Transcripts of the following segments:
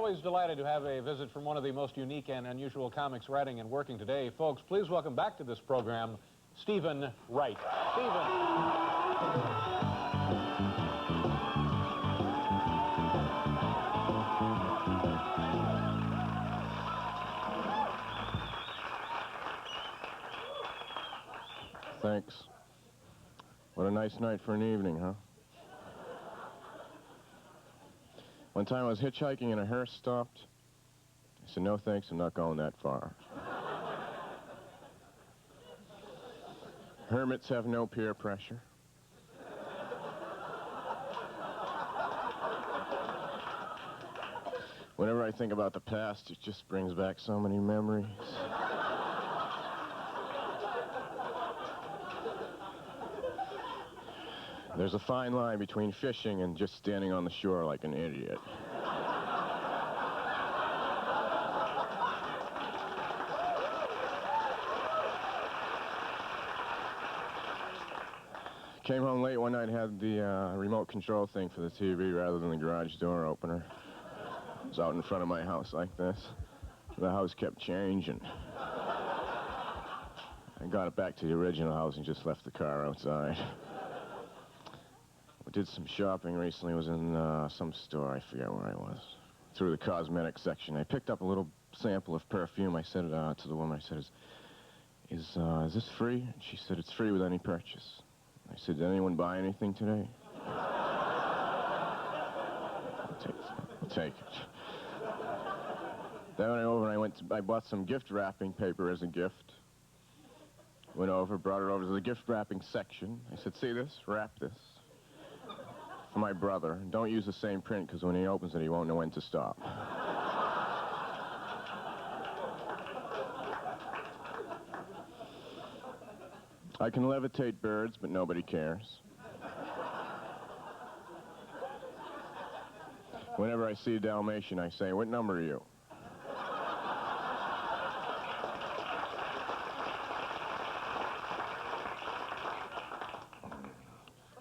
always delighted to have a visit from one of the most unique and unusual comics writing and working today. Folks, please welcome back to this program, Stephen Wright. Stephen. Thanks. What a nice night for an evening, huh? One time I was hitchhiking and a hearse stopped. I said, no thanks, I'm not going that far. Hermits have no peer pressure. Whenever I think about the past, it just brings back so many memories. There's a fine line between fishing and just standing on the shore like an idiot. Came home late one night, had the remote control thing for the TV rather than the garage door opener. It was out in front of my house like this. The house kept changing. I got it back to the original house and just left the car outside. I did some shopping recently. I was in some store, I forget where I was. Through the cosmetic section. I picked up a little sample of perfume. I said to the woman, I said, is this free? And she said, it's free with any purchase. I said, did anyone buy anything today? I'll take it. Then I went over and I bought some gift wrapping paper as a gift. Went over, brought it over to the gift wrapping section. I said, see this? Wrap this. For my brother. Don't use the same print, because when he opens it, he won't know when to stop. I can levitate birds, but nobody cares. Whenever I see a Dalmatian, I say, what number are you?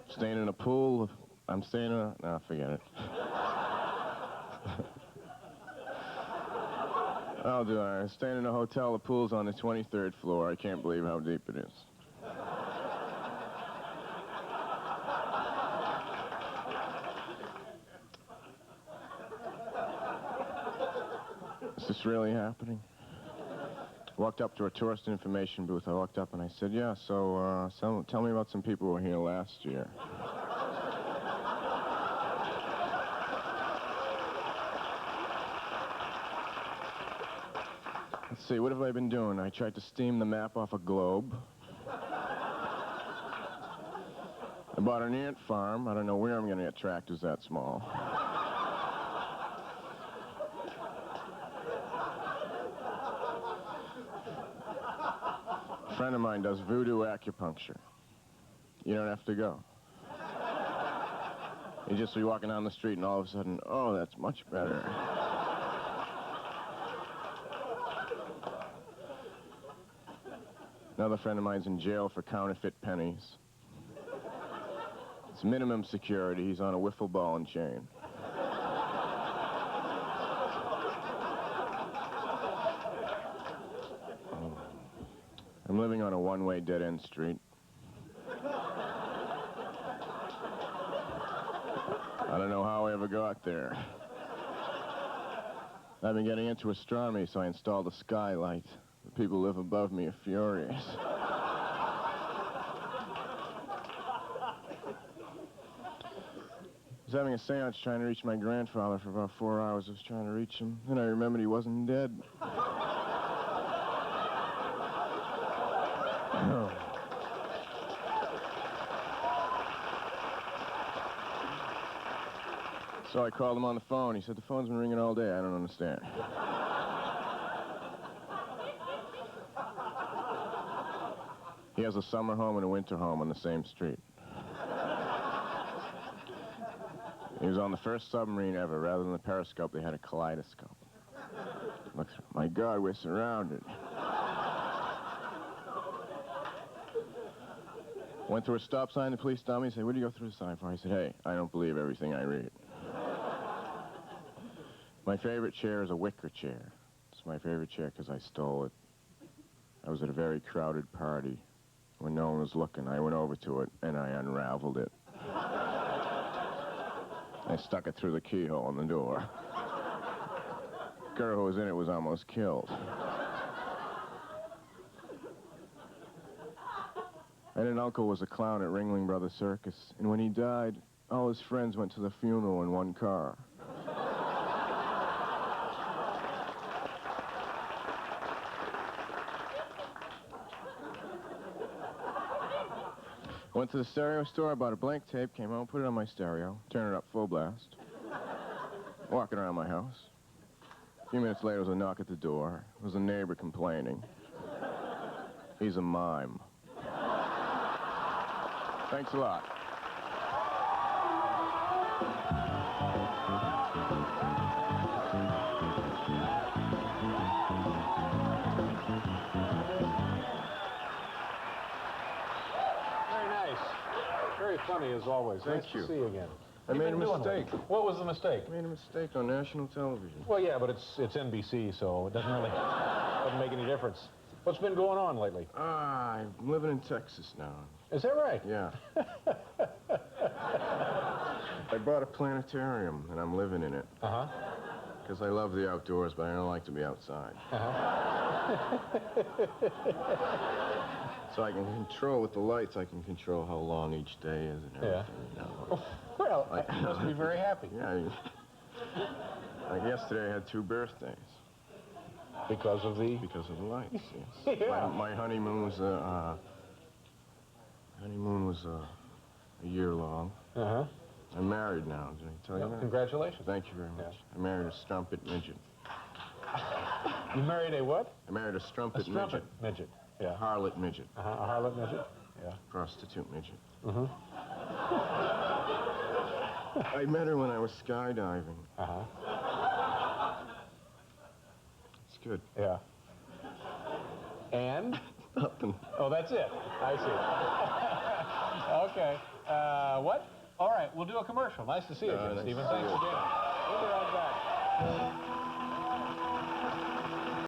Staying in a pool? I'm staying in a... No, forget it. I'll do it. I'm staying in a hotel. The pool's on the 23rd floor. I can't believe how deep it is. Is this really happening? Walked up to a tourist information booth. I walked up and I said, yeah, so tell me about some people who were here last year. Let's see, what have I been doing? I tried to steam the map off a globe. I bought an ant farm. I don't know where I'm going to get tractors that small. A friend of mine does voodoo acupuncture. You don't have to go. You just be walking down the street and all of a sudden, oh, that's much better. Another friend of mine's in jail for counterfeit pennies. It's minimum security. He's on a wiffle ball and chain. I'm living on a one-way dead-end street. I don't know how I ever got there. I've been getting into astronomy, so I installed a skylight. The people who live above me are furious. I was having a seance trying to reach my grandfather for about 4 hours. I was trying to reach him. Then I remembered he wasn't dead. So I called him on the phone. He said, the phone's been ringing all day. I don't understand. He has a summer home and a winter home on the same street. He was on the first submarine ever. Rather than the periscope, they had a kaleidoscope. Look, my God, we're surrounded. Went through a stop sign, the police stopped me and said, what do you go through the sign for? I said, hey, I don't believe everything I read. My favorite chair is a wicker chair. It's my favorite chair because I stole it. I was at a very crowded party. When no one was looking, I went over to it, and I unraveled it. I stuck it through the keyhole in the door. The girl who was in it was almost killed. I had an uncle who was a clown at Ringling Brothers Circus, and when he died, all his friends went to the funeral in one car. Went to the stereo store, bought a blank tape, came home, put it on my stereo, turned it up full blast. Walking around my house. A few minutes later, there was a knock at the door. It was a neighbor complaining. He's a mime. Thanks a lot. Very nice. Very funny, as always. Thank nice you. to see you again. I made a mistake. What was the mistake? I made a mistake on national television. Well, yeah, but it's NBC, so it doesn't make any difference. What's been going on lately? I'm living in Texas now. Is that right? Yeah. I bought a planetarium, and I'm living in it. Uh-huh. Because I love the outdoors, but I don't like to be outside. Uh-huh. So I can control, with the lights, I can control how long each day is and everything. Yeah. You know. Well, you must be very happy. Yeah. Like yesterday, I had 2 birthdays. Because of the... Because of the lights, yes. Yeah. My honeymoon was, a year long. Uh-huh. I'm married now. Did I tell you that? Congratulations. Thank you very much. Yeah. I married a strumpet midget. You married a what? I married a strumpet Strumpet midget. A Yeah. harlot midget. Uh-huh. A harlot midget? Yeah. Prostitute midget. Uh-huh. I met her when I was skydiving. Uh-huh. It's good. Yeah. And? Nothing. Oh, that's it. I see. Okay. What? All right, we'll do a commercial. Nice to see you again, nice Stephen. to see Thanks you. again. We'll be right back.